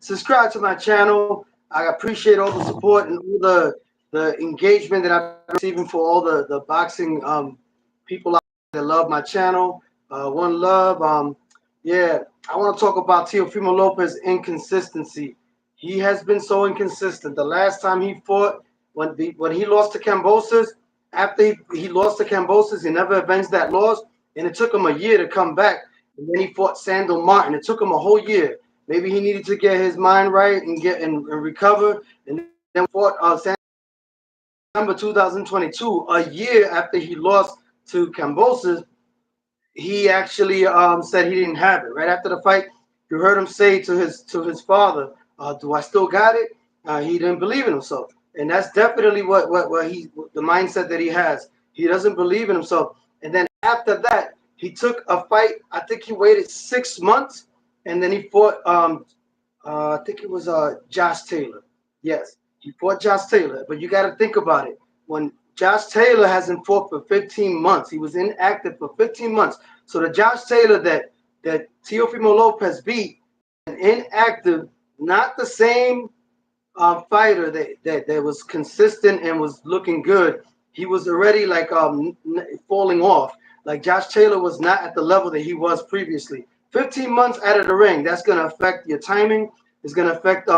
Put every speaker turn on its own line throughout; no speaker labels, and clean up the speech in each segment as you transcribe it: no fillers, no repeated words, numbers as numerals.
subscribe to my channel. I appreciate all the support and all the engagement that I've been receiving for all the boxing people out there that love my channel. One love. Yeah, I want to talk about Teofimo Lopez inconsistency. He has been so inconsistent. The last time he fought, when he lost to Cambosis, after he lost to Cambosis, he never avenged that loss, and it took him a year to come back. And then he fought Sandor Martin. It took him a whole year. Maybe he needed to get his mind right and and recover. And then fought December 2022, a year after he lost to Cambosis. He actually said he didn't have it. Right after the fight, you heard him say to his father, "Do I still got it?" He didn't believe in himself, and that's definitely what he the mindset that he has. He doesn't believe in himself, and then after that, he took a fight. I think he waited 6 months, and then he fought. I think it was Josh Taylor. Yes, he fought Josh Taylor. But you got to think about it. When Josh Taylor hasn't fought for 15 months, he was inactive for 15 months. So the Josh Taylor that Teofimo Lopez beat, an inactive, not the same fighter that was consistent and was looking good. He was already like falling off. Like Josh Taylor was not at the level that he was previously. 15 months out of the ring, that's gonna affect your timing. It's gonna affect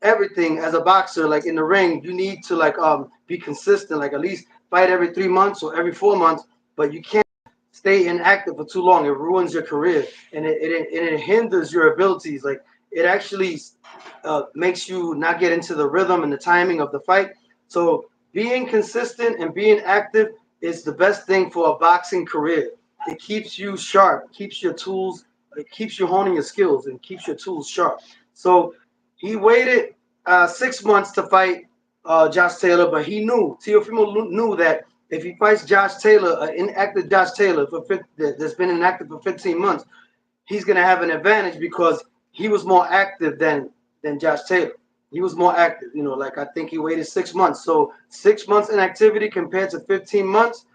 everything as a boxer. Like in the ring, you need to be consistent. Like at least fight every 3 months or every 4 months. But you can't stay inactive for too long. It ruins your career and it hinders your abilities. Like it actually makes you not get into the rhythm and the timing of the fight. So being consistent and being active is the best thing for a boxing career. It keeps you sharp, keeps your tools, it keeps you honing your skills and keeps your tools sharp. So he waited 6 months to fight Josh Taylor, but he knew, Teofimo knew that if he fights Josh Taylor, inactive Josh Taylor that's been inactive for 15 months, he's going to have an advantage because he was more active than Josh Taylor. He was more active, like I think he waited 6 months. So 6 months inactivity compared to 15 months,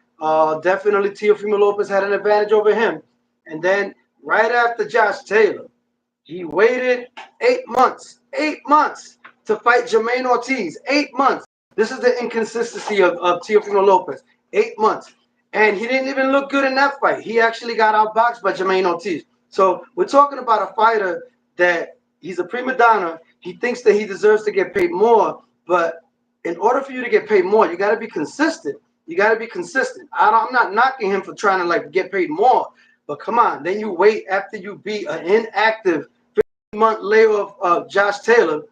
definitely Teofimo Lopez had an advantage over him. And then right after Josh Taylor, he waited 8 months to fight Jermaine Ortiz. 8 months. This is the inconsistency of Teofimo Lopez. 8 months. And he didn't even look good in that fight. He actually got outboxed by Jermaine Ortiz. So we're talking about a fighter that he's a prima donna. He thinks that he deserves to get paid more. But in order for you to get paid more, you got to be consistent. You got to be consistent. I'm not knocking him for trying to get paid more. But come on, then you wait after you beat an inactive 15-month layoff of Josh Taylor.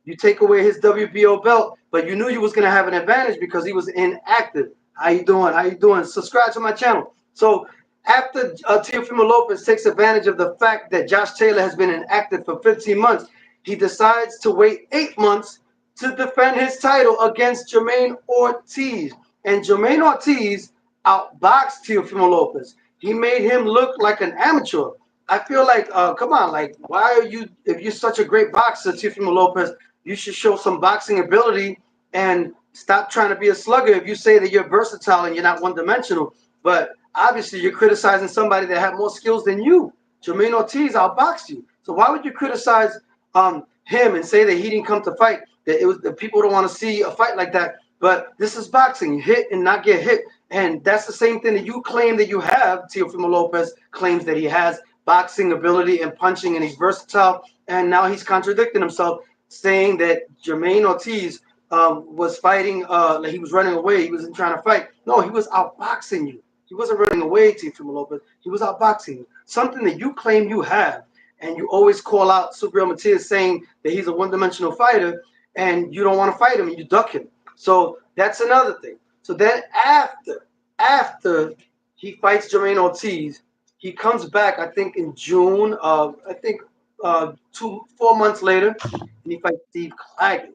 You take away his WBO belt, but you knew you was gonna have an advantage because he was inactive. How you doing? How you doing? Subscribe to my channel. So after Teofimo Lopez takes advantage of the fact that Josh Taylor has been inactive for 15 months, he decides to wait 8 months to defend his title against Jermaine Ortiz. And Jermaine Ortiz outboxed Teofimo Lopez. He made him look like an amateur. I feel like, come on, like, why are you, if you're such a great boxer, Teofimo Lopez, you should show some boxing ability and stop trying to be a slugger. If you say that you're versatile and you're not one-dimensional, but obviously you're criticizing somebody that had more skills than you. Jermaine Ortiz outboxed you. So why would you criticize him and say that he didn't come to fight? That it was the people don't want to see a fight like that. But this is boxing. You hit and not get hit. And that's the same thing that you claim that you have. Teofimo Lopez claims that he has boxing ability and punching, and he's versatile. And now he's contradicting himself, saying that Jermaine Ortiz was fighting, like he was running away. He wasn't trying to fight. No, he was outboxing you. He wasn't running away, Teofimo Lopez. He was outboxing you. Something that you claim you have. And you always call out Subriel Matias saying that he's a one-dimensional fighter, and you don't want to fight him, and you duck him. So that's another thing. So then after he fights Jermaine Ortiz, he comes back, I think, in June of, 4 months later, and he fights Steve Claggett,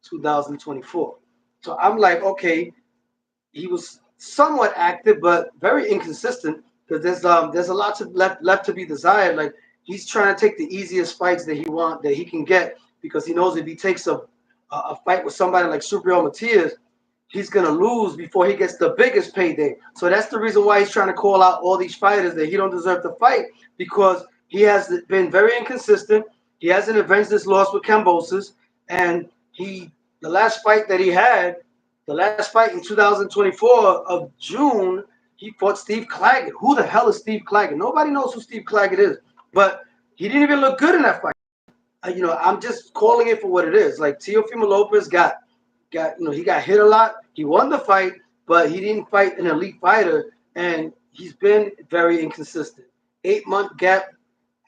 2024. So I'm like, okay, he was somewhat active, but very inconsistent because there's a lot left to be desired. Like he's trying to take the easiest fights that he can get because he knows if he takes a fight with somebody like Subriel Matias, he's gonna lose before he gets the biggest payday. So that's the reason why he's trying to call out all these fighters that he don't deserve to fight because he has been very inconsistent. He hasn't avenged this loss with Kambosos, and the last fight that he had, the last fight in 2024 of June, he fought Steve Claggett. Who the hell is Steve Claggett? Nobody knows who Steve Claggett is, but he didn't even look good in that fight. I'm just calling it for what it is. Like Teofimo Lopez he got hit a lot. He won the fight, but he didn't fight an elite fighter, and he's been very inconsistent. 8-month gap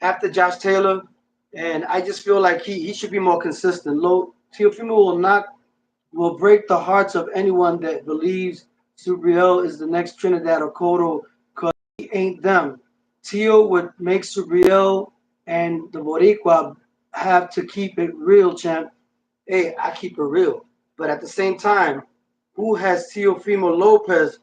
after Josh Taylor, and I just feel like he should be more consistent. Teofimo will break the hearts of anyone that believes Subriel is the next Trinidad or Cotto, because he ain't them. Teo would make Subriel and the Boricua have to keep it real, champ. Hey, I keep it real. But at the same time, who has Teofimo Lopez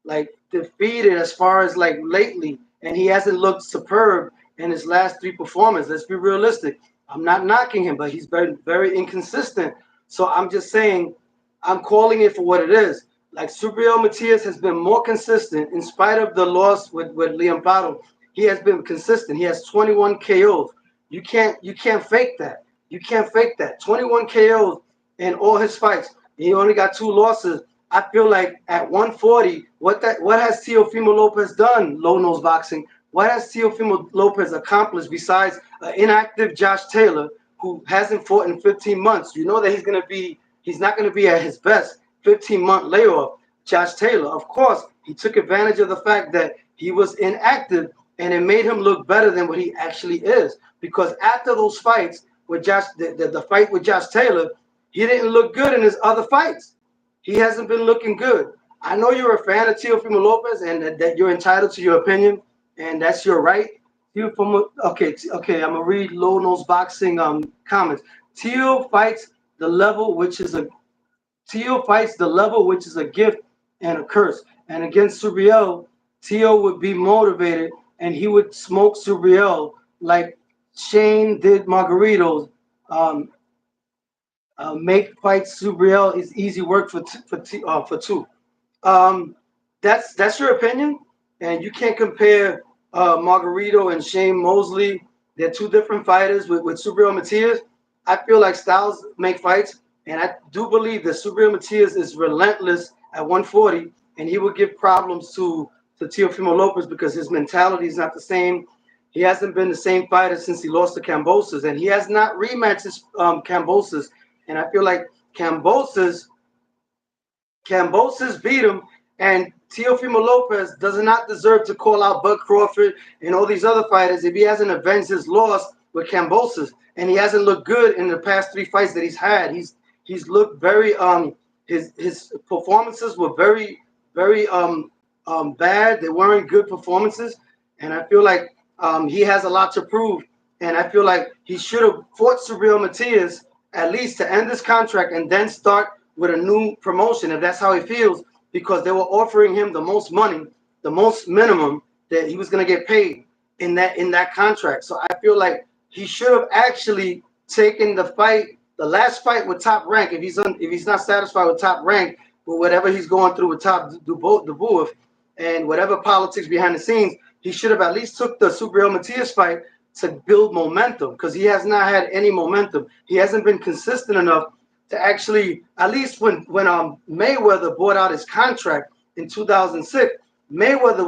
like defeated as far as like lately? And he hasn't looked superb in his last 3 performances. Let's be realistic. I'm not knocking him, but he's very, very inconsistent. So I'm just saying, I'm calling it for what it is. Like Subriel Matias has been more consistent in spite of the loss with Liam Battle. He has been consistent. He has 21 KOs. You can't fake that. You can't fake that. 21 KOs in all his fights. He only got 2 losses. I feel like at 140, what has Teofimo Lopez done? Low nose boxing. What has Teofimo Lopez accomplished besides an inactive Josh Taylor who hasn't fought in 15 months? You know that he's not going to be at his best. 15-month layoff. Josh Taylor, of course, he took advantage of the fact that he was inactive, and it made him look better than what he actually is. Because after those fights with Josh, the fight with Josh Taylor, he didn't look good in his other fights. He hasn't been looking good. I know you're a fan of Teofimo Lopez and that you're entitled to your opinion, and that's your right. Okay, I'm gonna read Low Nose Boxing comments. Teo fights the level which is a gift and a curse. And against Subriel, Teo would be motivated and he would smoke Subriel like Shane did Margaritos. Make fights Subriel is easy work for two. Um, that's your opinion, and you can't compare Margarito and Shane Mosley. They're 2 different fighters with Subriel Matias. I feel like styles make fights, and I do believe that Subriel Matias is relentless at 140, and he will give problems to Teofimo Lopez because his mentality is not the same. He hasn't been the same fighter since he lost to Kambosos, and he has not rematched his Kambosos. And I feel like Kambosos beat him, and Teofimo Lopez does not deserve to call out Bud Crawford and all these other fighters if he hasn't avenged his loss with Kambosos, and he hasn't looked good in the past 3 fights that he's had. He's looked very his performances were very bad. They weren't good performances, and I feel like he has a lot to prove. And I feel like he should have fought Subriel Matias at least to end this contract and then start with a new promotion if that's how he feels, because they were offering him the most money, the most minimum that he was going to get paid in that contract. So I feel like he should have actually taken the last fight with Top Rank, if he's not satisfied with Top Rank, with whatever he's going through with Top Dubuif and whatever politics behind the scenes, he should have at least took the Subriel Matias fight to build momentum, because he has not had any momentum. He hasn't been consistent enough to actually, at least when Mayweather bought out his contract in 2006, Mayweather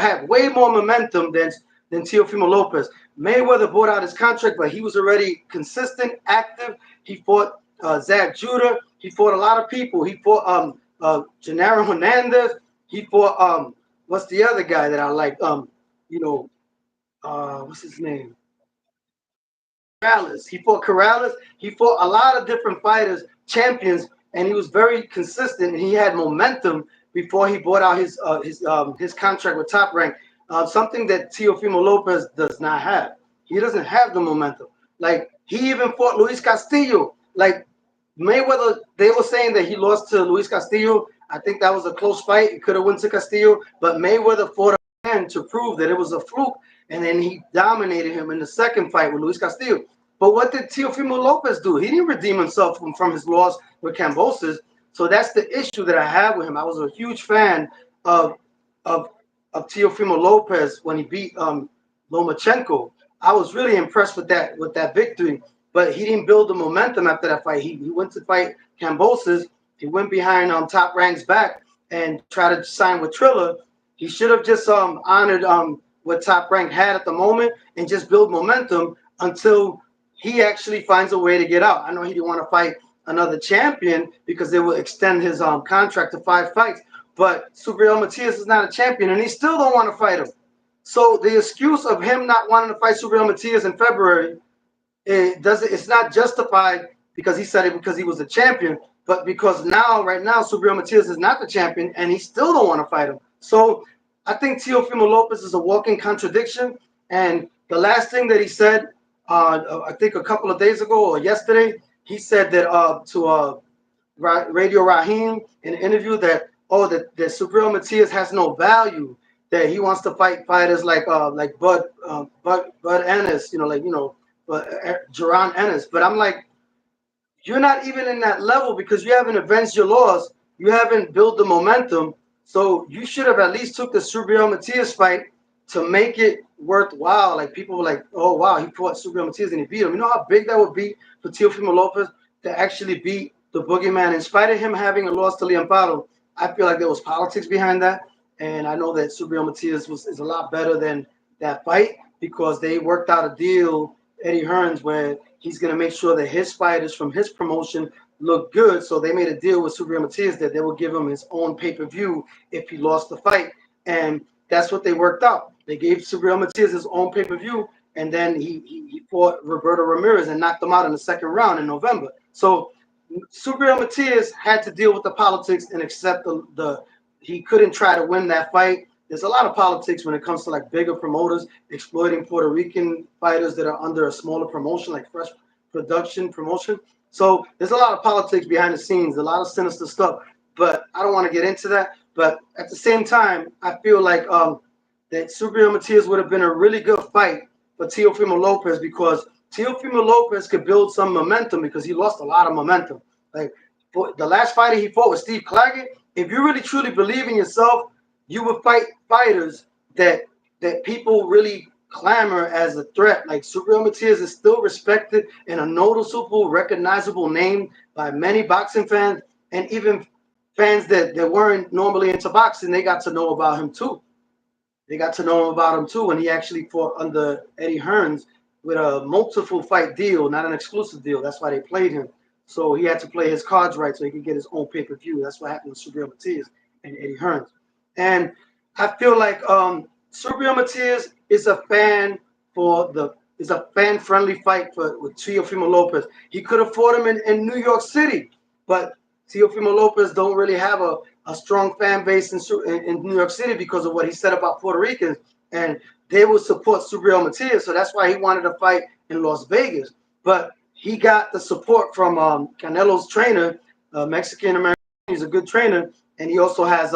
had way more momentum than Teofimo Lopez. Mayweather bought out his contract, but he was already consistent, active. He fought Zach Judah. He fought a lot of people. He fought Gennaro Hernandez. He fought what's the other guy that I like? What's his name? Corrales. He fought Corrales. He fought a lot of different fighters, champions, and he was very consistent. And he had momentum before he bought out his contract with Top Rank. Something that Teofimo Lopez does not have. He doesn't have the momentum. Like, he even fought Luis Castillo. Like, Mayweather, they were saying that he lost to Luis Castillo. I think that was a close fight. It could have went to Castillo, but Mayweather fought again to prove that it was a fluke, and then he dominated him in the second fight with Luis Castillo. But what did Teofimo Lopez do? He didn't redeem himself from his loss with Kambosos. So that's the issue that I have with him. I was a huge fan of Teofimo Lopez when he beat Lomachenko. I was really impressed with that victory. But he didn't build the momentum after that fight. He went to fight Cambosis. He went behind Top Rank's back and tried to sign with Triller. He should have just honored what Top Rank had at the moment and just build momentum until he actually finds a way to get out. I know he didn't want to fight another champion because they will extend his contract to 5 fights. But Subriel Matias is not a champion, and he still don't want to fight him. So the excuse of him not wanting to fight Subriel Matias in February, it's not justified because he said it because he was a champion, but because right now, Subriel Matias is not the champion, and he still don't want to fight him. So I think Teofimo Lopez is a walking contradiction. And the last thing that he said, I think a couple of days ago or yesterday, he said that to Radio Raheem in an interview that that Subriel Matias has no value, that he wants to fight fighters like Bud Ennis, Jaron Ennis. But I'm like, you're not even in that level because you haven't avenged your loss. You haven't built the momentum. So you should have at least took the Subriel Matias fight to make it worthwhile. Like people were like, oh wow, he fought Subriel Matias and he beat him. You know how big that would be for Teofimo Lopez to actually beat the boogeyman, in spite of him having a loss to Liam Paro. I feel like there was politics behind that. And I know that Subriel Matias is a lot better than that fight because they worked out a deal, Eddie Hearns, where he's going to make sure that his fighters from his promotion look good. So they made a deal with Subriel Matias that they will give him his own pay-per-view if he lost the fight. And that's what they worked out. They gave Subriel Matias his own pay-per-view, and then he fought Roberto Ramirez and knocked him out in the second round in November. So Subriel Matias had to deal with the politics and accept he couldn't try to win that fight. There's a lot of politics when it comes to like bigger promoters exploiting Puerto Rican fighters that are under a smaller promotion, like Fresh Production promotion. So there's a lot of politics behind the scenes, a lot of sinister stuff. But I don't want to get into that. But at the same time, I feel like that Subriel Matias would have been a really good fight for Teofimo Lopez because Teofimo Lopez could build some momentum because he lost a lot of momentum. Like the last fighter he fought was Steve Claggett. If you really truly believe in yourself, you would fight fighters that people really clamor as a threat. Like Subriel Matias is still respected and a noticeable, recognizable name by many boxing fans, and even fans that weren't normally into boxing, they got to know about him too. They got to know about him too when he actually fought under Eddie Hearns with a multiple fight deal, not an exclusive deal. That's why they played him. So he had to play his cards right so he could get his own pay-per-view. That's what happened with Subriel Matias and Eddie Hearns. And I feel like Subriel Matias is a fan-friendly fight with Teofimo Lopez. He could have fought him in New York City, but Teofimo Lopez don't really have a strong fan base in New York City because of what he said about Puerto Ricans, and they will support Subriel Matias. So that's why he wanted to fight in Las Vegas. But he got the support from Canelo's trainer, Mexican-American. He's a good trainer, and he also has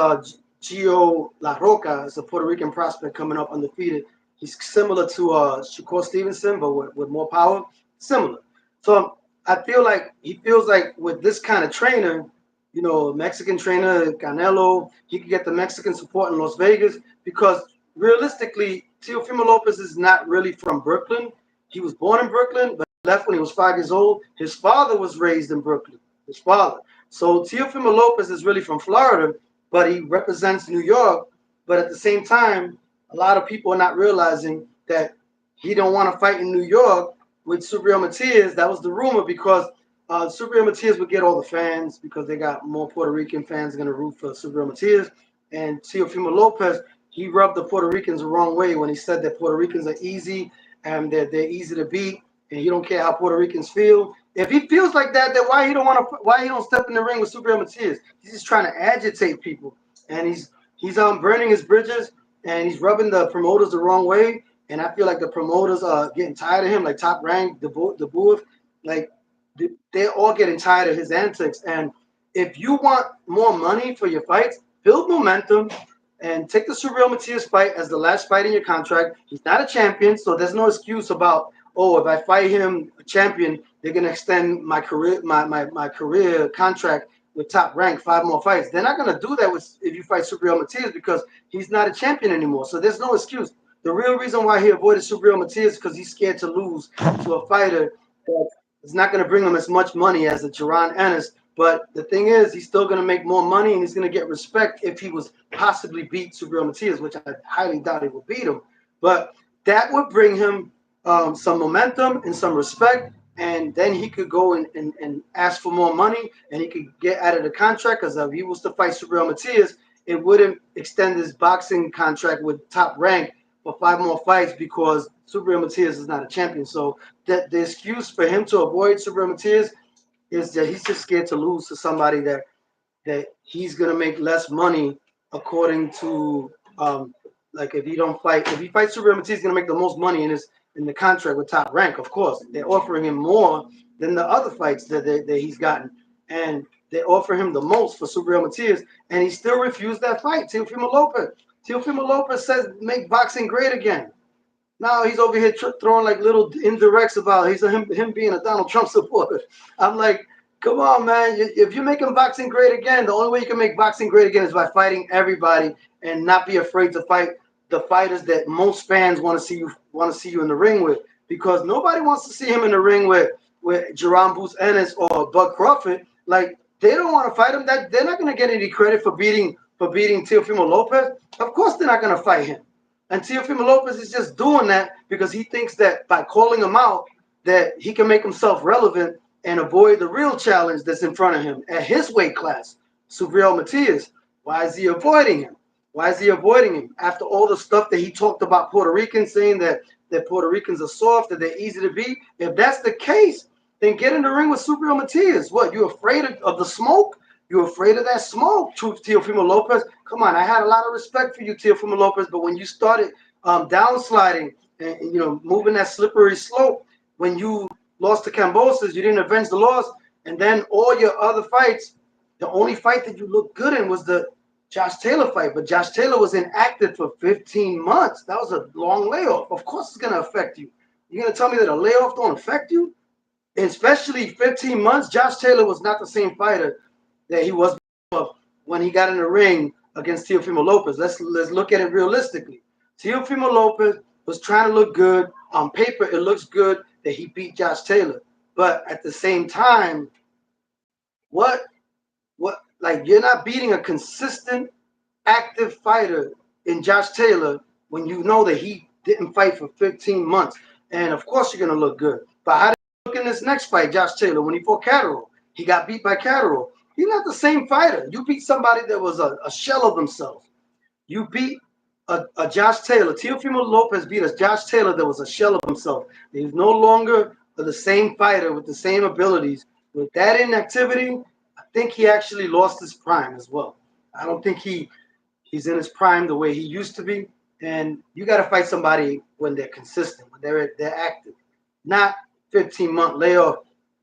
Gio La Roca, is a Puerto Rican prospect coming up undefeated. He's similar to Shakur Stevenson, but with more power. Similar. So I feel like he feels like with this kind of trainer, Mexican trainer, Canelo, he could get the Mexican support in Las Vegas because realistically, Teofimo Lopez is not really from Brooklyn. He was born in Brooklyn, but left when he was 5 years old. His father was raised in Brooklyn, his father. So Teofimo Lopez is really from Florida, but he represents New York. But at the same time, a lot of people are not realizing that he don't want to fight in New York with Subriel Matias. That was the rumor because Subriel Matias would get all the fans because they got more Puerto Rican fans going to root for Subriel Matias. And Teofimo Lopez, he rubbed the Puerto Ricans the wrong way when he said that Puerto Ricans are easy and they're easy to beat, and he don't care how Puerto Ricans feel. If he feels like that, then why he don't step in the ring with Subriel Matias? He's just trying to agitate people, and he's burning his bridges, and he's rubbing the promoters the wrong way. And I feel like the promoters are getting tired of him, like Top Rank, the Booth, like they're all getting tired of his antics. And if you want more money for your fights, build momentum and take the Subriel Matias fight as the last fight in your contract. He's not a champion, so there's no excuse about, oh, if I fight him a champion, they're gonna extend my career, my career contract with Top Rank 5 more fights. They're not gonna do that if you fight Subriel Matias because he's not a champion anymore. So there's no excuse. The real reason why he avoided Subriel Matias is because he's scared to lose to a fighter that is not going to bring him as much money as a Jaron Ennis. But the thing is, he's still going to make more money and he's going to get respect if he was possibly beat Subriel Matias, which I highly doubt he will beat him. But that would bring him some momentum and some respect. And then he could go and ask for more money and he could get out of the contract, because if he was to fight Subriel Matias, it wouldn't extend his boxing contract with Top Rank for 5 more fights because Subriel Matias is not a champion. So that the excuse for him to avoid Subriel Matias is that he's just scared to lose to somebody that he's gonna make less money, according to like if he fights Subriel Matias, he's gonna make the most money in the contract with Top Rank. Of course, they're offering him more than the other fights that he's gotten, and they offer him the most for Subriel Matias, and he still refused that fight. Teofimo Lopez says make boxing great again. Now he's over here throwing like little indirects about him being a Donald Trump supporter. I'm like, come on, man. If you're making boxing great again, the only way you can make boxing great again is by fighting everybody and not be afraid to fight the fighters that most fans want to see you in the ring with. Because nobody wants to see him in the ring with Jaron Boots Ennis or Bud Crawford. Like, they don't want to fight him. That they're not going to get any credit for beating Teofimo Lopez. Of course, they're not going to fight him. And Teofimo Lopez is just doing that because he thinks that by calling him out, that he can make himself relevant and avoid the real challenge that's in front of him at his weight class, Subriel Matias. Why is he avoiding him? Why is he avoiding him? After all the stuff that he talked about Puerto Ricans, saying that Puerto Ricans are soft, that they're easy to beat. If that's the case, then get in the ring with Subriel Matias. What, you afraid of the smoke? You're afraid of that smoke, Teofimo Lopez? Come on, I had a lot of respect for you, Teofimo Lopez, but when you started downsliding and moving that slippery slope, when you lost to Cambosis, you didn't avenge the loss, and then all your other fights, the only fight that you looked good in was the Josh Taylor fight, but Josh Taylor was inactive for 15 months. That was a long layoff. Of course it's going to affect you. You're going to tell me that a layoff don't affect you? Especially 15 months, Josh Taylor was not the same fighter that he was when he got in the ring against Teofimo Lopez. Let's look at it realistically. Teofimo Lopez was trying to look good. On paper, it looks good that he beat Josh Taylor. But at the same time, what like, you're not beating a consistent, active fighter in Josh Taylor when you know that he didn't fight for 15 months. And of course you're gonna look good. But how did he look in this next fight, Josh Taylor, when he fought Catterall? He got beat by Catterall. He's not the same fighter. You beat somebody that was a shell of themselves. You beat a Josh Taylor. Teofimo Lopez beat a Josh Taylor that was a shell of himself. He's no longer the same fighter with the same abilities. With that inactivity, I think he actually lost his prime as well. I don't think he's in his prime the way he used to be. And you got to fight somebody when they're consistent, when they're active, not 15-month layoff.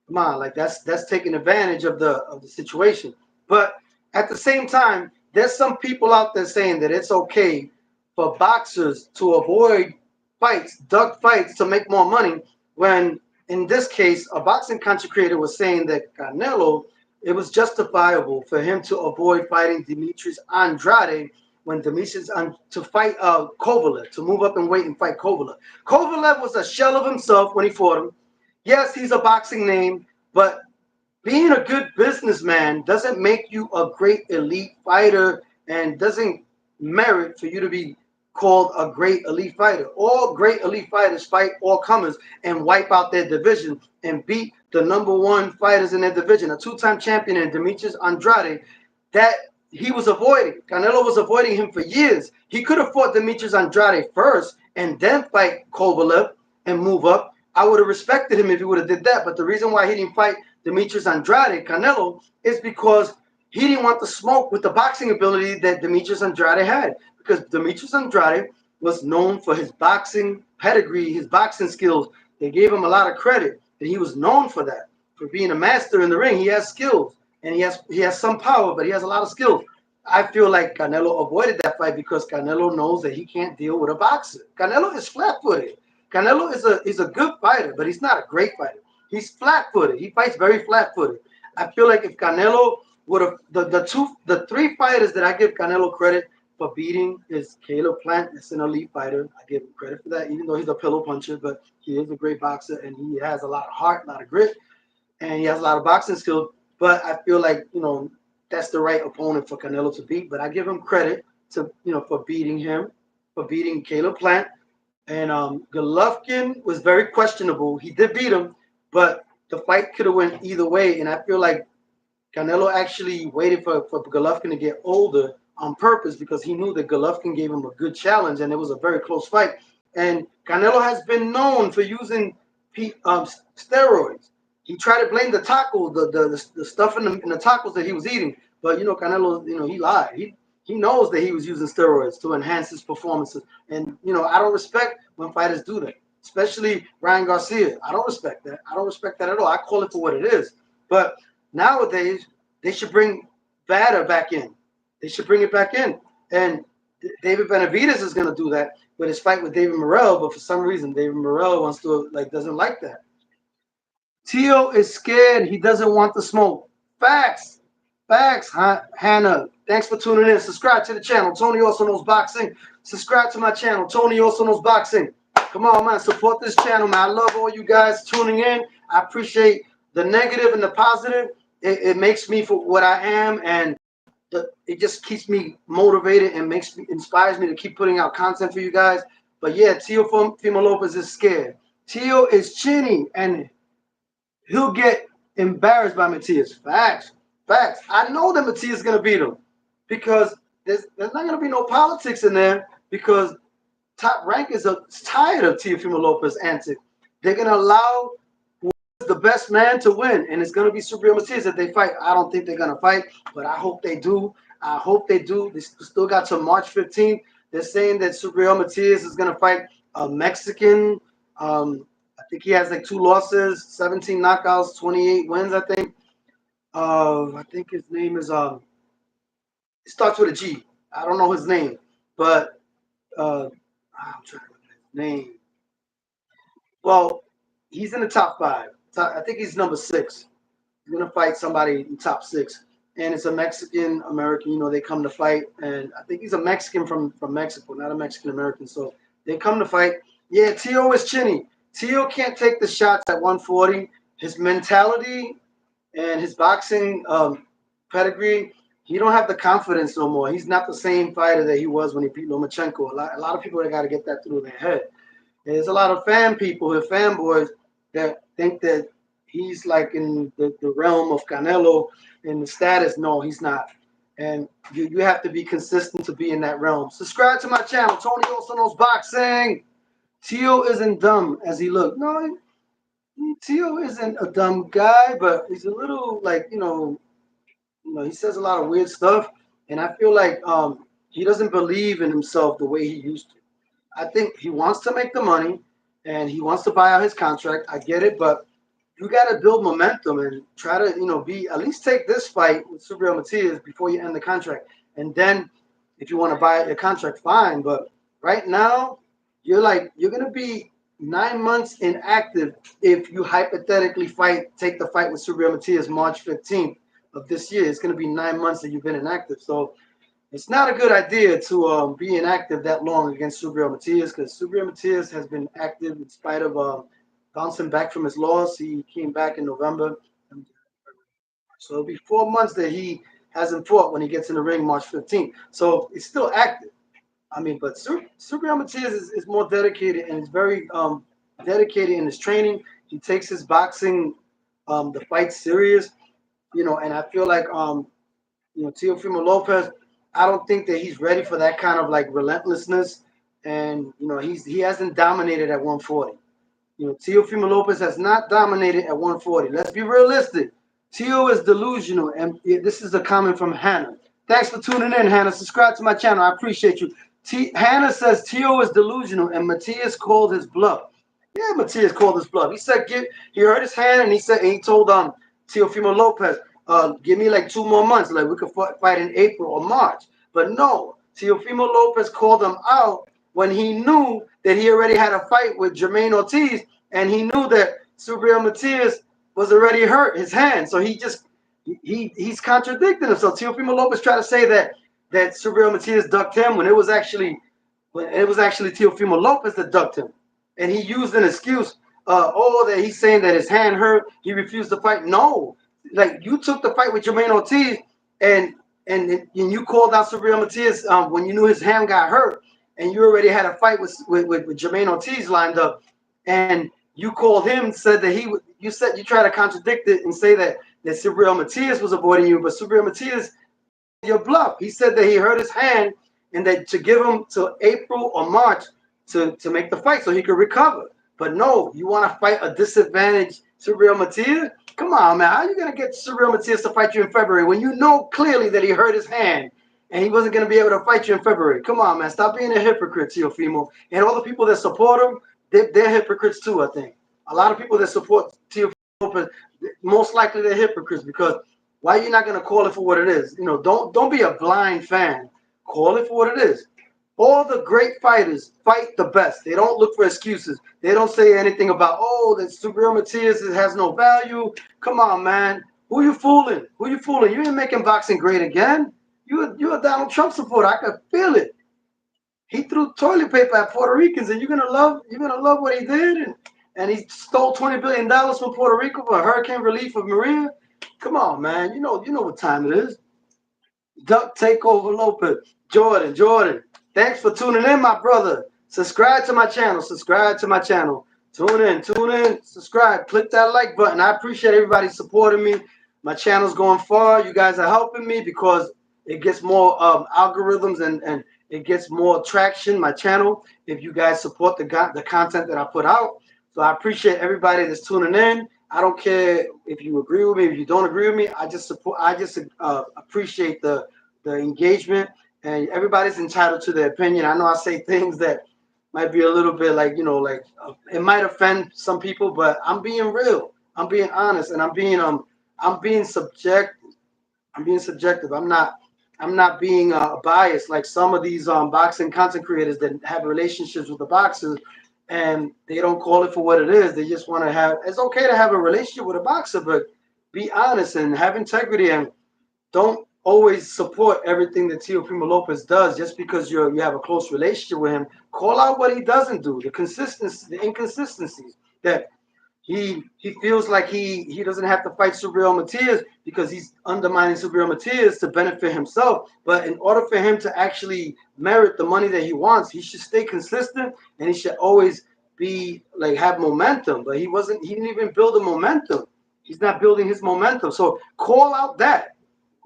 Come on, like that's taking advantage of the situation. But at the same time, there's some people out there saying that it's okay for boxers to avoid fights, duck fights to make more money. When in this case, a boxing content creator was saying that Canelo, it was justifiable for him to avoid fighting Demetrius Andrade when Demetrius to fight Kovalev, to move up and wait and fight Kovalev. Kovalev was a shell of himself when he fought him. Yes, he's a boxing name, but being a good businessman doesn't make you a great elite fighter and doesn't merit for you to be called a great elite fighter. All great elite fighters fight all comers and wipe out their division and beat the #1 fighters in their division. A 2-time champion in Demetrius Andrade that he was avoiding. Canelo was avoiding him for years. He could have fought Demetrius Andrade first and then fight Kovalev and move up. I would have respected him if he would have did that. But the reason why he didn't fight Demetrius Andrade, Canelo, is because he didn't want the smoke with the boxing ability that Demetrius Andrade had. Because Demetrius Andrade was known for his boxing pedigree, his boxing skills. They gave him a lot of credit, and he was known for that, for being a master in the ring. He has skills, and he has some power, but he has a lot of skills. I feel like Canelo avoided that fight because Canelo knows that he can't deal with a boxer. Canelo is flat-footed. Canelo is a good fighter, but he's not a great fighter. He's flat-footed. He fights very flat-footed. I feel like if Canelo would have the 3 fighters that I give Canelo credit for beating is Caleb Plant. It's an elite fighter. I give him credit for that, even though he's a pillow puncher, but he is a great boxer and he has a lot of heart, a lot of grit, and he has a lot of boxing skill. But I feel like, that's the right opponent for Canelo to beat. But I give him credit to, for beating him, for beating Caleb Plant. And Golovkin was very questionable. He did beat him, but the fight could have went either way. And I feel like Canelo actually waited for Golovkin to get older on purpose because he knew that Golovkin gave him a good challenge and it was a very close fight. And Canelo has been known for using steroids. He tried to blame the taco, the stuff in the tacos that he was eating, but Canelo, he lied. He knows that he was using steroids to enhance his performances, and I don't respect when fighters do that, especially Ryan Garcia. I don't respect that. I don't respect that at all. I call it for what it is. But nowadays, they should bring Vader back in. They should bring it back in, and David Benavidez is going to do that with his fight with David Morrell. But for some reason, David Morrell doesn't like that. Tio is scared. He doesn't want the smoke. Facts. Facts, Hannah. Thanks for tuning in. Subscribe to the channel. Tony also knows boxing. Subscribe to my channel. Tony also knows boxing. Come on, man. Support this channel, man. I love all you guys tuning in. I appreciate the negative and the positive. It makes me for what I am, and it just keeps me motivated and inspires me to keep putting out content for you guys. But yeah, Teofimo Lopez is scared. Tio is chinny, and he'll get embarrassed by Matias. Facts. Facts. I know that Matias is going to beat him because there's not going to be no politics in there because Top Rank is tired of Teofimo Lopez antics. They're going to allow the best man to win, and it's going to be Subriel Matias if they fight. I don't think they're going to fight, but I hope they do. I hope they do. They still got to March 15th. They're saying that Subriel Matias is going to fight a Mexican. I think he has like 2 losses, 17 knockouts, 28 wins, I think. I think his name is it starts with a G. I don't know his name, but I'm trying to remember his name. Well, he's in the top 5. I think he's number 6. He's gonna fight somebody in top 6, and it's a Mexican American. They come to fight, and I think he's a Mexican from Mexico, not a Mexican American. So they come to fight. Yeah, Tio is chinny. Tio can't take the shots at 140. His mentality and his boxing pedigree, he don't have the confidence no more. He's not the same fighter that he was when he beat Lomachenko. A lot of people that got to get that through their head. There's a lot of fanboys that think that he's like in the realm of Canelo in the status. No, he's not. And you have to be consistent to be in that realm. Subscribe to my channel. Tony also knows boxing. Tio isn't dumb as he looked. No, Tio isn't a dumb guy, but he's a little he says a lot of weird stuff, and I feel like he doesn't believe in himself the way he used to. I think he wants to make the money, and he wants to buy out his contract. I get it, but you got to build momentum and try to be at least take this fight with Subriel Matias before you end the contract, and then if you want to buy out your contract, fine. But right now, you're gonna be 9 months inactive if you hypothetically take the fight with Subriel Matias March 15th of this year. It's going to be 9 months that you've been inactive. So it's not a good idea to be inactive that long against Subriel Matias because Subriel Matias has been active in spite of bouncing back from his loss. He came back in November. So it'll be 4 months that he hasn't fought when he gets in the ring March 15th. So he's still active. I mean, but Subriel Matias is more dedicated and is very dedicated in his training. He takes his boxing, the fight serious, and I feel like, Teofimo Lopez, I don't think that he's ready for that kind of like relentlessness. And, he hasn't dominated at 140. Teofimo Lopez has not dominated at 140. Let's be realistic. Tio is delusional. And this is a comment from Hannah. Thanks for tuning in, Hannah. Subscribe to my channel. I appreciate you. Hannah says Tio is delusional and Matias called his bluff. Yeah, Matias called his bluff. He said he hurt his hand and he told Teofimo Lopez, give me like 2 more months, like we could fight in April or March. But no, Teofimo Lopez called him out when he knew that he already had a fight with Jermaine Ortiz, and he knew that Subriel Matias was already hurt his hand. So he's contradicting himself. Teofimo Lopez tried to say that that Subriel Matias ducked him when it was actually Teofimo Lopez that ducked him, and he used an excuse. That he's saying that his hand hurt. He refused to fight. No, like you took the fight with Jermaine Ortiz, and and you called out Subriel Matias when you knew his hand got hurt, and you already had a fight with Jermaine Ortiz lined up, and you called him, said that you said you tried to contradict it and say that Subriel Matias was avoiding you, but Subriel Matias your bluff. He said that he hurt his hand and that to give him till April or March to make the fight so he could recover. But no, you want to fight a disadvantaged Subriel Matias? Come on, man. How are you going to get Subriel Matias to fight you in February when you know clearly that he hurt his hand and he wasn't going to be able to fight you in February? Come on, man. Stop being a hypocrite, Teofimo. And all the people that support him, they're hypocrites too, I think. A lot of people that support Teofimo, most likely they're hypocrites because why are you not going to call it for what it is? Don't be a blind fan. Call it for what it is. All the great fighters fight the best. They don't look for excuses. They don't say anything about, that Subriel Matias has no value. Come on, man. Who you fooling? Who you fooling? You ain't making boxing great again. You're a Donald Trump supporter. I can feel it. He threw toilet paper at Puerto Ricans, and you're gonna love what he did, and he stole $20 billion from Puerto Rico for hurricane relief of Maria. Come on, man. You know what time it is. Duck Takeover Lopez. Jordan. Thanks for tuning in, my brother. Subscribe to my channel. Tune in, subscribe, click that like button. I appreciate everybody supporting me. My channel's going far. You guys are helping me because it gets more algorithms and it gets more traction, my channel, if you guys support the content that I put out. So I appreciate everybody that's tuning in. I don't care if you agree with me, if you don't agree with me. I just appreciate the engagement, and everybody's entitled to their opinion. I know I say things that might be a little bit it might offend some people, but I'm being real. I'm being honest, and I'm being subjective. I'm not being biased like some of these boxing content creators that have relationships with the boxers and they don't call it for what it is. They just want to have. It's okay to have a relationship with a boxer, but be honest and have integrity, and don't always support everything that Teofimo Lopez does just because you have a close relationship with him. Call out what he doesn't do, the inconsistencies that he feels like he doesn't have to fight Subriel Matias because he's undermining Subriel Matias to benefit himself. But in order for him to actually merit the money that he wants, he should stay consistent and he should always be have momentum. But he didn't even build a momentum. He's not building his momentum. So call out that,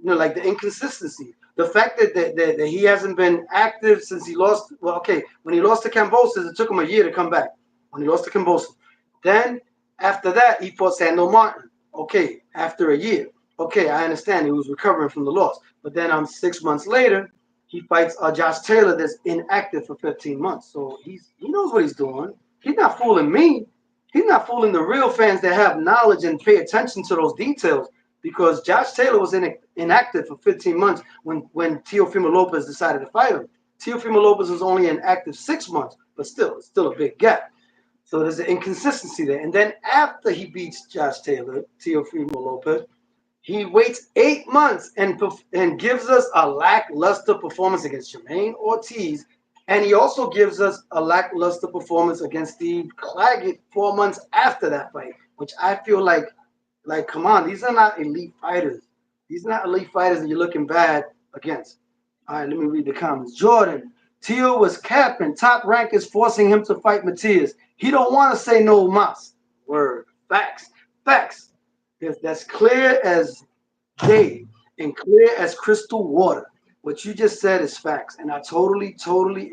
like the inconsistency. The fact that he hasn't been active since he lost. Well, okay, when he lost to Cambosis, it took him a year to come back. When he lost to Cambosis, then after that, he fought Sando Martin. Okay, after a year. Okay, I understand he was recovering from the loss. But then 6 months later, he fights Josh Taylor that's inactive for 15 months. So he knows what he's doing. He's not fooling me. He's not fooling the real fans that have knowledge and pay attention to those details, because Josh Taylor was inactive for 15 months when Teofimo Lopez decided to fight him. Teofimo Lopez was only inactive 6 months, but it's still a big gap. So there's an inconsistency there. And then after he beats Josh Taylor, Teofimo Lopez, he waits 8 months and gives us a lackluster performance against Jermaine Ortiz. And he also gives us a lackluster performance against Steve Claggett 4 months after that fight, which I feel like, come on, these are not elite fighters. These are not elite fighters that you're looking bad against. All right, let me read the comments. Jordan, Teo was capping. Top Rank is forcing him to fight Matias. He don't want to say no mas. Word. Facts. That's clear as day and clear as crystal water. What you just said is facts. And I totally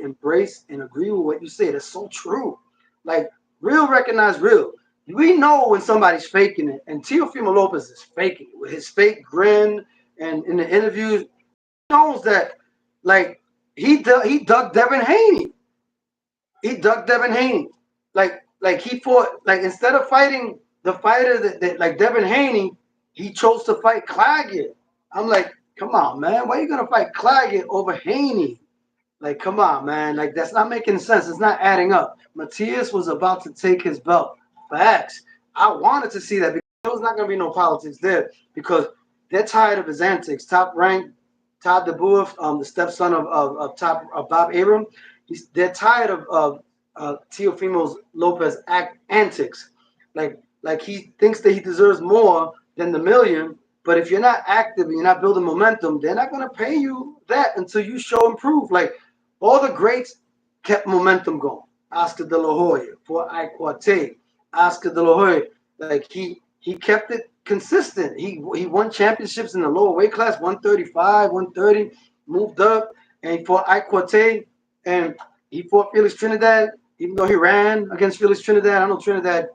embrace and agree with what you say. That's so true. Like, real recognize real. We know when somebody's faking it. And Teofimo Lopez is faking it with his fake grin. And in the interviews, he knows that, he dug Devin Haney. Like he fought, instead of fighting the fighter that like Devin Haney, he chose to fight Claggett. I'm like, come on, man. Why are you going to fight Claggett over Haney? Like, come on, man. Like, that's not making sense. It's not adding up. Matias was about to take his belt. Facts. I wanted to see that because there was not going to be no politics there because they're tired of his antics. Top Rank Todd DeBoof, the stepson of Bob Arum. They're tired of Teofimo Lopez antics. Like he thinks that he deserves more than the million. But if you're not active and you're not building momentum, they're not going to pay you that until you show and prove. Like all the greats kept momentum going. Oscar De La Hoya, for Iquarte, Oscar De La Hoya, like he kept it consistent. He won championships in the lower weight class, 135, 130, moved up, and he fought Iquarte, and he fought Felix Trinidad, even though he ran against Felix Trinidad. I know Trinidad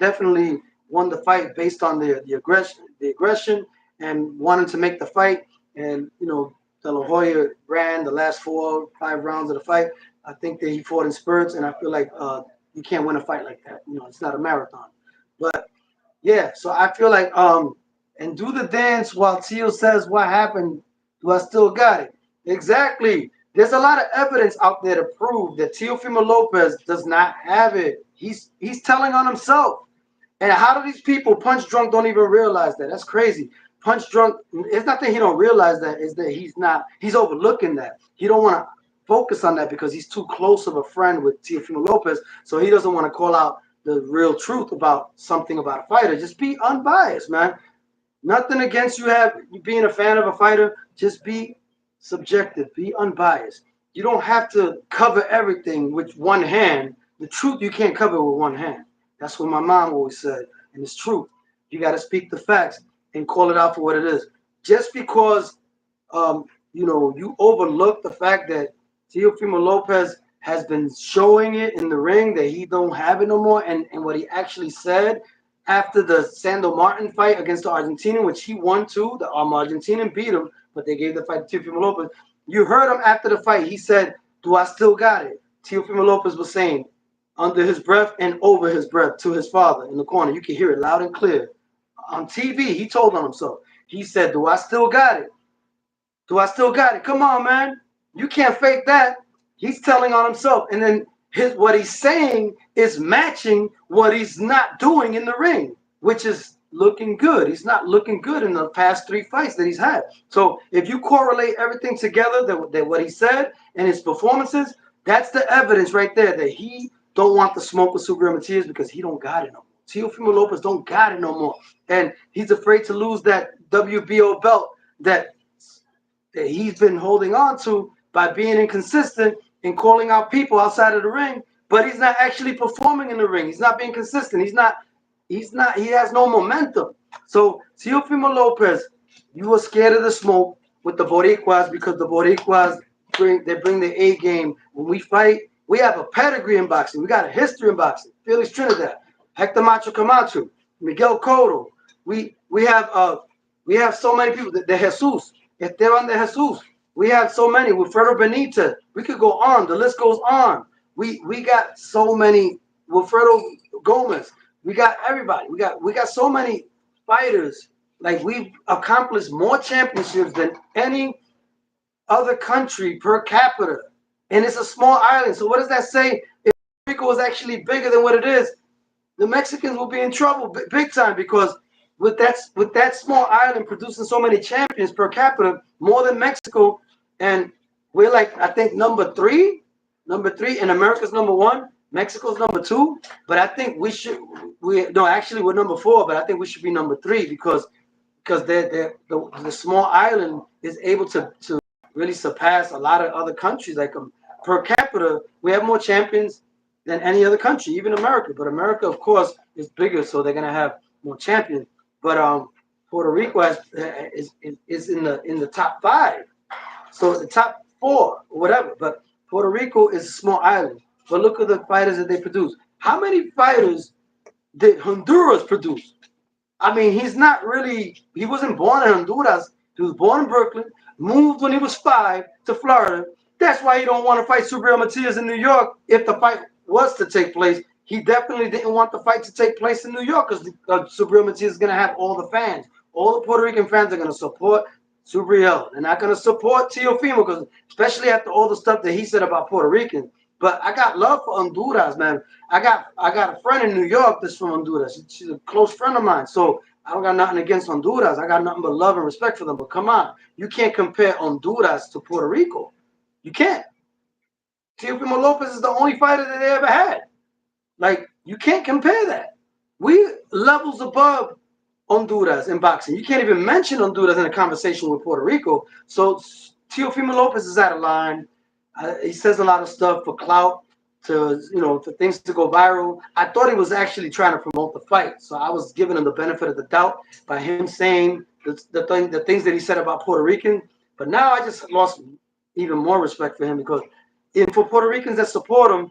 definitely won the fight based on the aggression and wanting to make the fight. And De La Hoya ran the last 4-5 rounds of the fight. I think that he fought in spurts, and I feel like you can't win a fight like that. It's not a marathon. But yeah, so I feel like and do the dance while Teo says what happened. Do I still got it? Exactly. There's a lot of evidence out there to prove that Teofimo Lopez does not have it. He's telling on himself. And how do these people punch drunk don't even realize that? That's crazy. Punch drunk. It's not that he don't realize that. It's that he's overlooking that. He don't want to focus on that because he's too close of a friend with Teofimo Lopez, so he doesn't want to call out the real truth about something about a fighter. Just be unbiased, man. Nothing against you being a fan of a fighter. Just be subjective. Be unbiased. You don't have to cover everything with one hand. The truth you can't cover with one hand. That's what my mom always said, and it's true. You got to speak the facts and call it out for what it is. Just because you overlook the fact that Teofimo Lopez has been showing it in the ring that he don't have it no more, and what he actually said after the Sando Martin fight against the Argentinian, which he won too. The Argentinian beat him, but they gave the fight to Teofimo Lopez. You heard him after the fight. He said, "Do I still got it?" Teofimo Lopez was saying under his breath and over his breath to his father in the corner. You can hear it loud and clear. On TV, he told on himself. He said, "Do I still got it? Do I still got it? Come on, man. You can't fake that." He's telling on himself. And then what he's saying is matching what he's not doing in the ring, which is looking good. He's not looking good in the past 3 fights that he's had. So if you correlate everything together, that what he said and his performances, that's the evidence right there that he don't want the smoke with Subriel Matias because he don't got it no more. Teofimo Lopez don't got it no more. And he's afraid to lose that WBO belt that he's been holding on to by being inconsistent and calling out people outside of the ring, but he's not actually performing in the ring. He's not being consistent. He has no momentum. So Teofimo Lopez, you were scared of the smoke with the Boricuas because the Boricuas bring the A game. When we fight, we have a pedigree in boxing. We got a history in boxing. Felix Trinidad, Hector Macho Camacho, Miguel Cotto. We have so many people. The Jesus, Esteban de Jesus. We have so many. Wilfredo Benitez. We could go on. The list goes on. We got so many. Wilfredo Gomez. We got everybody. We got so many fighters. Like we've accomplished more championships than any other country per capita, and it's a small island. So what does that say? If Rico was actually bigger than what it is, the Mexicans will be in trouble big time because with that small island producing so many champions per capita, more than Mexico, and we're like I think number three, and America's number 1. Mexico's number 2, but I think we're number 4, but I think we should be number 3 because the small island is able to really surpass a lot of other countries. Like per capita, we have more champions than any other country, even America. But America, of course, is bigger, so they're gonna have more champions. But Puerto Rico is in the top 5, so the top 4 or whatever. But Puerto Rico is a small island. But look at the fighters that they produce. How many fighters did Honduras produce? I mean, he wasn't born in Honduras. He was born in Brooklyn, moved when he was 5 to Florida. That's why he don't want to fight Subriel Matias in New York. If the fight was to take place, he definitely didn't want the fight to take place in New York because Subriel Matias is going to have all the fans. All the Puerto Rican fans are going to support Subriel. They're not going to support Teofimo because especially after all the stuff that he said about Puerto Ricans. But I got love for Honduras, man. I got a friend in New York that's from Honduras. She's a close friend of mine. So I don't got nothing against Honduras. I got nothing but love and respect for them. But come on, you can't compare Honduras to Puerto Rico. You can't. Teofimo Lopez is the only fighter that they ever had. Like, you can't compare that. We levels above Honduras in boxing. You can't even mention Honduras in a conversation with Puerto Rico. So Teofimo Lopez is out of line. He says a lot of stuff for clout, for things to go viral. I thought he was actually trying to promote the fight, so I was giving him the benefit of the doubt by him saying the things that he said about Puerto Rican. But now I just lost even more respect for him because for Puerto Ricans that support him,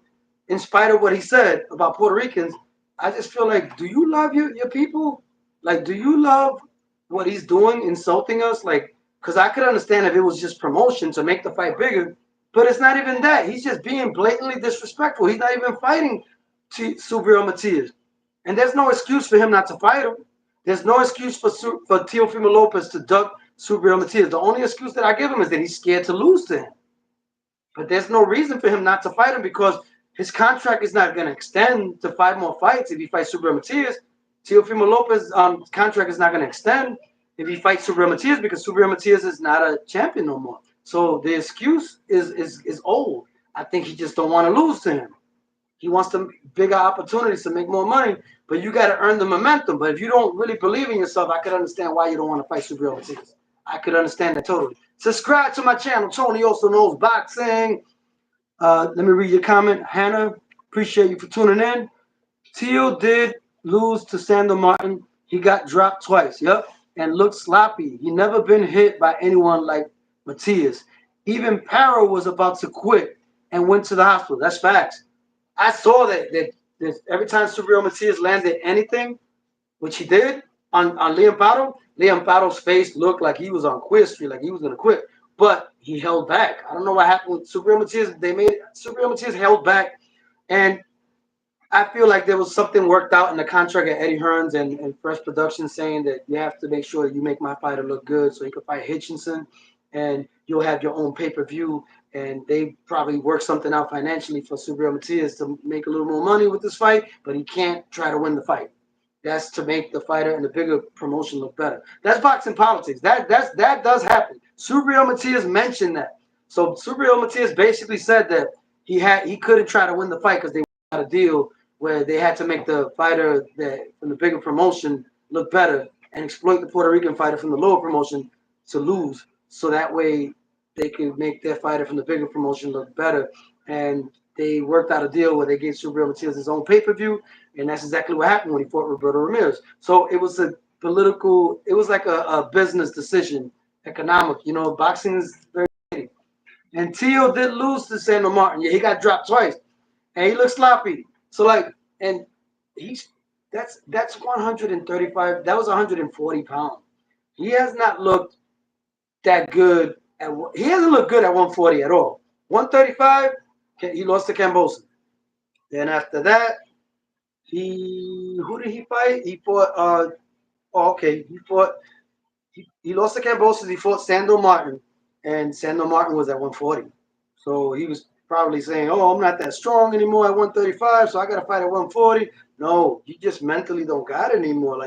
in spite of what he said about Puerto Ricans, I just feel like, do you love your people? Like, do you love what he's doing, insulting us? Like, because I could understand if it was just promotion to make the fight bigger, but it's not even that. He's just being blatantly disrespectful. He's not even fighting Subriel Matias. And there's no excuse for him not to fight him. There's no excuse for Teofimo Lopez to duck Subriel Matias. The only excuse that I give him is that he's scared to lose to him. But there's no reason for him not to fight him because his contract is not going to extend to 5 more fights if he fights Subriel Matias. Teofimo Lopez's contract is not going to extend if he fights Subriel Matias because Subriel Matias is not a champion no more. So the excuse is old. I think he just don't want to lose to him. He wants some bigger opportunities to make more money, but you got to earn the momentum. But if you don't really believe in yourself, I could understand why you don't want to fight Subriel Matias. I could understand that totally. Subscribe to my channel. Tony also knows boxing. Let me read your comment. Hannah, appreciate you for tuning in. Teal did lose to Sandor Martin. He got dropped twice. Yep. And looked sloppy. He never been hit by anyone like Matias. Even Paro was about to quit and went to the hospital. That's facts. I saw that every time Subriel Matias landed anything, which he did on Liam Paro's face looked like he was on quit street, like he was going to quit. But he held back. I don't know what happened with Subriel Matias. Subriel Matias held back. And I feel like there was something worked out in the contract at Eddie Hearns and Fresh Productions saying that you have to make sure that you make my fighter look good so he can fight Hitchinson and you'll have your own pay-per-view. And they probably work something out financially for Subriel Matias to make a little more money with this fight, but he can't try to win the fight. That's to make the fighter and the bigger promotion look better. That's boxing politics. That does happen. Subriel Matias mentioned that. So Subriel Matias basically said that he couldn't try to win the fight because they had a deal where they had to make the fighter from the bigger promotion look better and exploit the Puerto Rican fighter from the lower promotion to lose. So that way they could make their fighter from the bigger promotion look better. And they worked out a deal where they gave Subriel Matias his own pay-per-view, and that's exactly what happened when he fought Roberto Ramirez. So it was it was like a business decision, economic. Boxing is very big. And Teo did lose to Sandor Martin. Yeah, he got dropped twice, and he looked sloppy. So and that's 135. That was 140 pounds. He has not looked that good. He hasn't looked good at 140 at all. 135, he lost to Cambosa. Then after that, who did he fight? He fought. He lost to Cambosa. He fought Sandor Martin, and Sandor Martin was at 140. So he was probably saying, "Oh, I'm not that strong anymore at 135, so I got to fight at 140." No, you just mentally don't got it anymore.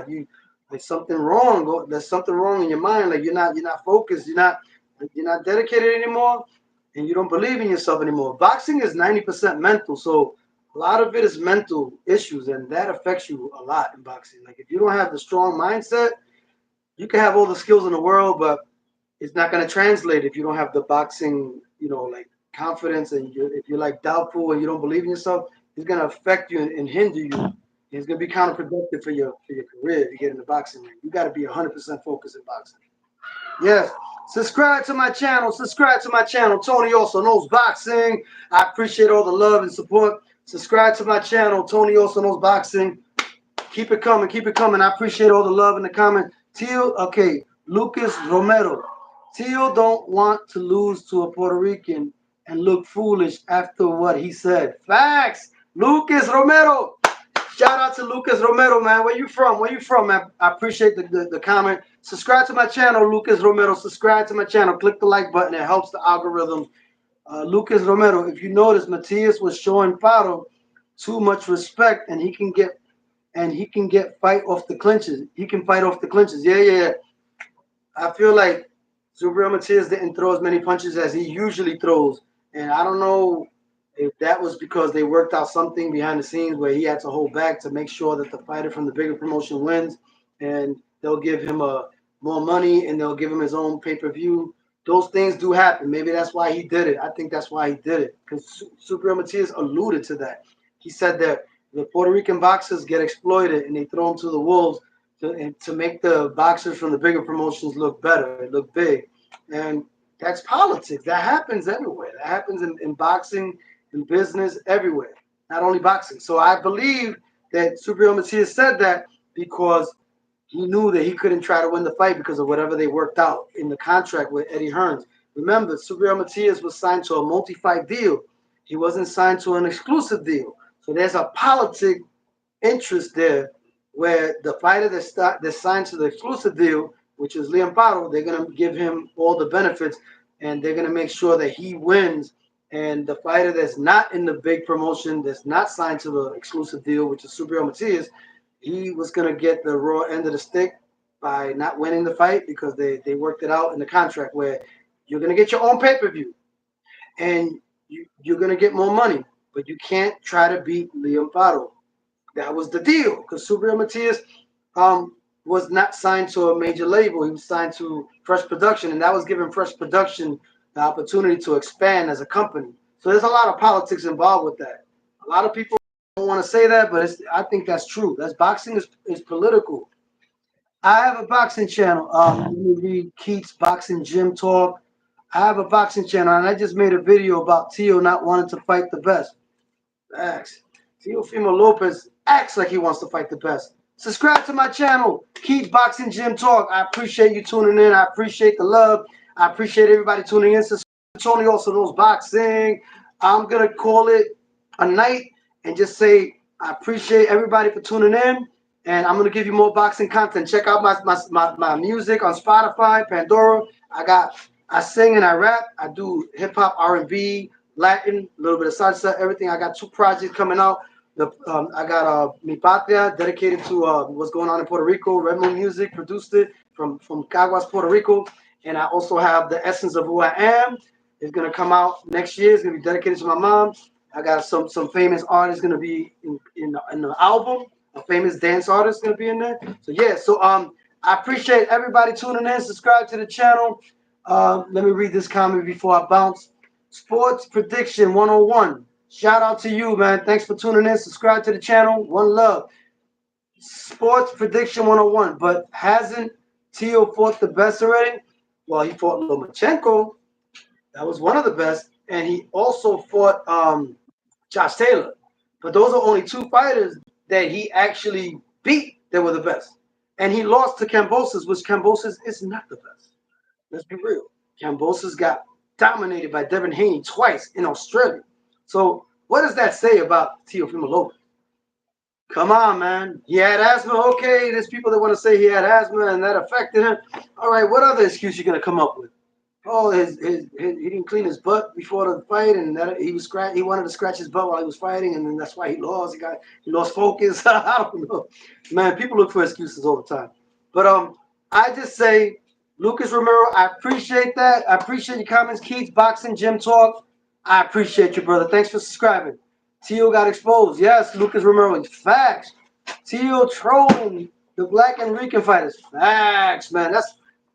There's something wrong. There's something wrong in your mind. Like you're not focused. You're not dedicated anymore, and you don't believe in yourself anymore. Boxing is 90% mental, so a lot of it is mental issues, and that affects you a lot in boxing. Like if you don't have the strong mindset, you can have all the skills in the world, but it's not going to translate if you don't have the boxing, like confidence, and if you're like doubtful and you don't believe in yourself, it's going to affect you and hinder you. It's going to be counterproductive for your career if you get into boxing. You got to be 100% focused in boxing. Yes. Subscribe to my channel. Tony also knows boxing. I appreciate all the love and support. Subscribe to my channel. Tony also knows boxing. Keep it coming. I appreciate all the love in the comment. Lucas Romero. Teal don't want to lose to a Puerto Rican and look foolish after what he said. Facts. Lucas Romero. Shout out to Lucas Romero, man. Where you from, man? I appreciate the comment. Subscribe to my channel, Lucas Romero. Subscribe to my channel. Click the like button. It helps the algorithm. Lucas Romero, if you notice, Matias was showing Paro too much respect, and he can get and he can get fight off the clinches. He can fight off the clinches. Yeah. I feel like Subriel Matias didn't throw as many punches as he usually throws, and I don't know if that was because they worked out something behind the scenes where he had to hold back to make sure that the fighter from the bigger promotion wins, and they'll give him more money and they'll give him his own pay-per-view. Those things do happen. Maybe that's why he did it. I think that's why he did it because Subriel Matias alluded to that. He said that the Puerto Rican boxers get exploited and they throw them to the wolves to make the boxers from the bigger promotions look better, look big. And that's politics. That happens everywhere. That happens in boxing, in business, everywhere. Not only boxing. So I believe that Subriel Matias said that because he knew that he couldn't try to win the fight because of whatever they worked out in the contract with Eddie Hearns. Remember, Subriel Matias was signed to a multi-fight deal. He wasn't signed to an exclusive deal. So there's a politic interest there where the fighter that's signed to the exclusive deal, which is Liam Paro, they're going to give him all the benefits and they're going to make sure that he wins. And the fighter that's not in the big promotion, that's not signed to the exclusive deal, which is Subriel Matias, he was going to get the raw end of the stick by not winning the fight because they worked it out in the contract where you're going to get your own pay-per-view and you're going to get more money, but you can't try to beat Liam Paro. That was the deal because Subriel Matias was not signed to a major label. He was signed to Fresh Production, and that was giving Fresh Production the opportunity to expand as a company. So there's a lot of politics involved with that. A lot of people don't want to say that, but I think that's true. That's boxing is political. I have a boxing channel. Let me read Keith's Boxing Gym Talk. I have a boxing channel, and I just made a video about Tio not wanting to fight the best. Facts. Teofimo Lopez acts like he wants to fight the best. Subscribe to my channel, Keith Boxing Gym Talk. I appreciate you tuning in. I appreciate the love. I appreciate everybody tuning in. Subscribe to Tony also knows boxing. I'm gonna call it a night and just say I appreciate everybody for tuning in. And I'm gonna give you more boxing content. Check out my music on Spotify, Pandora. I sing and I rap. I do hip hop, R&B, Latin, a little bit of salsa, everything. I got 2 projects coming out. I got Mi Patria, dedicated to what's going on in Puerto Rico. Redmo Music produced it from Caguas, Puerto Rico. And I also have The Essence of Who I Am. It's going to come out next year. It's going to be dedicated to my mom. I got some famous artists going to be in the album. A famous dance artist going to be in there. So, yeah. So I appreciate everybody tuning in. Subscribe to the channel. Let me read this comment before I bounce. Sports Prediction 101. Shout out to you, man. Thanks for tuning in. Subscribe to the channel. One love. Sports Prediction 101. But hasn't Tio fought the best already? Well, he fought Lomachenko. That was one of the best. And he also fought Josh Taylor. But those are only 2 fighters that he actually beat that were the best. And he lost to Kambosos, which Kambosos is not the best. Let's be real. Kambosos got dominated by Devin Haney twice in Australia. So what does that say about Teofimo Lopez? Come on, man. He had asthma. Okay, there's people that want to say he had asthma and that affected him. All right, what other excuse you gonna come up with? Oh, he didn't clean his butt before the fight, and that he wanted to scratch his butt while he was fighting, and then that's why he lost. He lost focus. I don't know, man. People look for excuses all the time, but I just say, Lucas Romero, I appreciate that. I appreciate your comments. Keith Boxing Gym Talk. I appreciate you, brother. Thanks for subscribing. Tio got exposed. Yes, Lucas Romero. Facts. Tio trolling the Black and Rican fighters. Facts, man.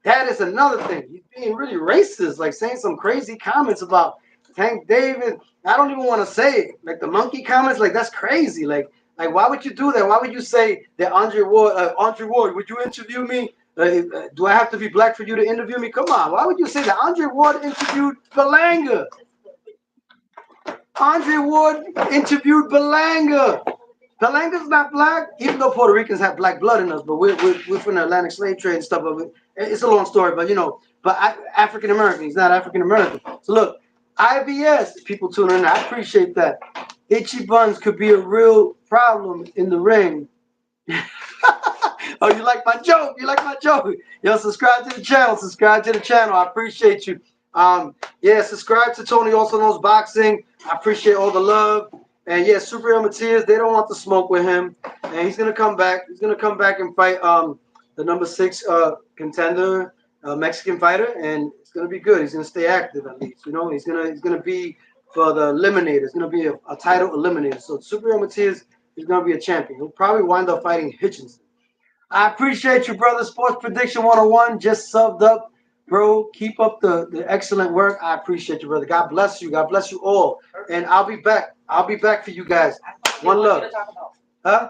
That is another thing. He's being really racist, like saying some crazy comments about Tank David. I don't even want to say it. Like the monkey comments, like that's crazy. Like why would you do that? Why would you say that Andre Ward, would you interview me? Do I have to be black for you to interview me? Come on. Why would you say that? Andre Ward interviewed Belanga. Andre Ward interviewed Belanga. Belanga's not black, even though Puerto Ricans have black blood in us, but we're from the Atlantic slave trade and stuff. But it's a long story, but African American, he's not African American. So look, IBS, people tuning in, I appreciate that. Itchy buns could be a real problem in the ring. Oh, you like my joke? You like my joke? Yo, subscribe to the channel. Subscribe to the channel. I appreciate you. Subscribe to Tony Also Knows Boxing. I appreciate all the love. And yeah, Super Real Matias, they don't want to smoke with him. And he's gonna come back. He's gonna come back and fight the number 6 contender, Mexican fighter, and it's gonna be good. He's gonna stay active at least. You know, he's gonna be for the eliminator. It's gonna be a title eliminator. So Super Real Matias is gonna be a champion. He'll probably wind up fighting Hitchinson. I appreciate you, brother. Sports Prediction 101 just subbed up, bro. Keep up the excellent work. I appreciate you, brother. God bless you. God bless you all. And I'll be back. I'll be back for you guys. One love. Huh?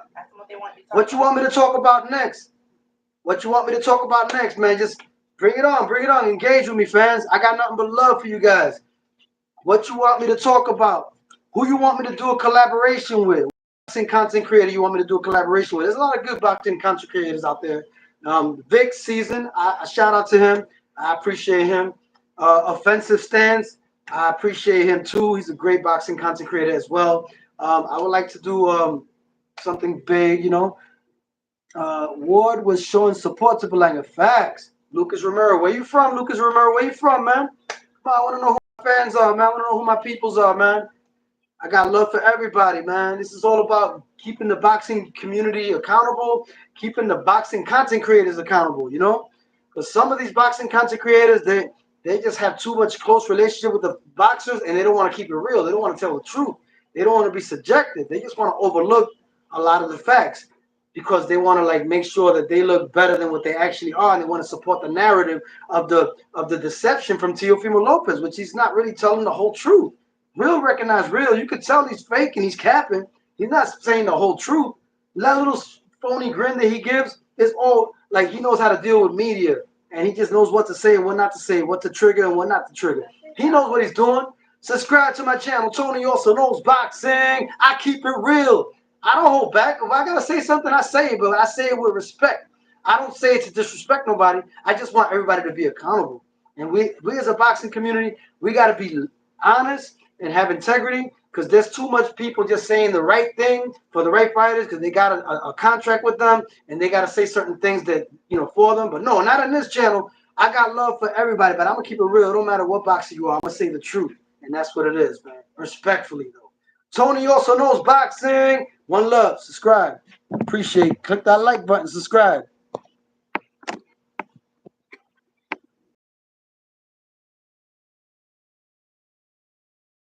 What you want me to talk about next? What you want me to talk about next, man? Just bring it on. Bring it on. Engage with me, fans. I got nothing but love for you guys. What you want me to talk about? Who you want me to do a collaboration with? Boxing content creator you want me to do a collaboration with? There's a lot of good boxing content creators out there. Vic Season, I shout out to him. I appreciate him. Offensive Stance, I appreciate him too. He's a great boxing content creator as well. I would like to do something big, you know. Ward was showing support to Belanga. Facts. Lucas Romero, where you from? Lucas Romero, where you from, man? I want to know who my fans are, man. I want to know who my peoples are, man. I got love for everybody, man. This is all about keeping the boxing community accountable, keeping the boxing content creators accountable, you know? Because some of these boxing content creators, they just have too much close relationship with the boxers and they don't want to keep it real. They don't want to tell the truth. They don't want to be subjective. They just want to overlook a lot of the facts because they want to like make sure that they look better than what they actually are, and they want to support the narrative of the deception from Teofimo Lopez, which he's not really telling the whole truth. Real recognize real. You could tell he's fake and he's capping. He's not saying the whole truth. That little phony grin that he gives is all like he knows how to deal with media, and he just knows what to say and what not to say, what to trigger and what not to trigger. He knows what he's doing. Subscribe to my channel. Tony also knows boxing. I keep it real. I don't hold back. If I gotta say something, I say it, but I say it with respect. I don't say it to disrespect nobody. I just want everybody to be accountable. And we as a boxing community, we gotta be honest and have integrity, because there's too much people just saying the right thing for the right fighters because they got a contract with them and they got to say certain things that, you know, for them. But no, not on this channel. I got love for everybody, but I'm going to keep it real. It don't matter what boxer you are. I'm going to say the truth. And that's what it is, man. Respectfully, though. Tony also knows boxing. One love. Subscribe. Appreciate it. Click that like button. Subscribe.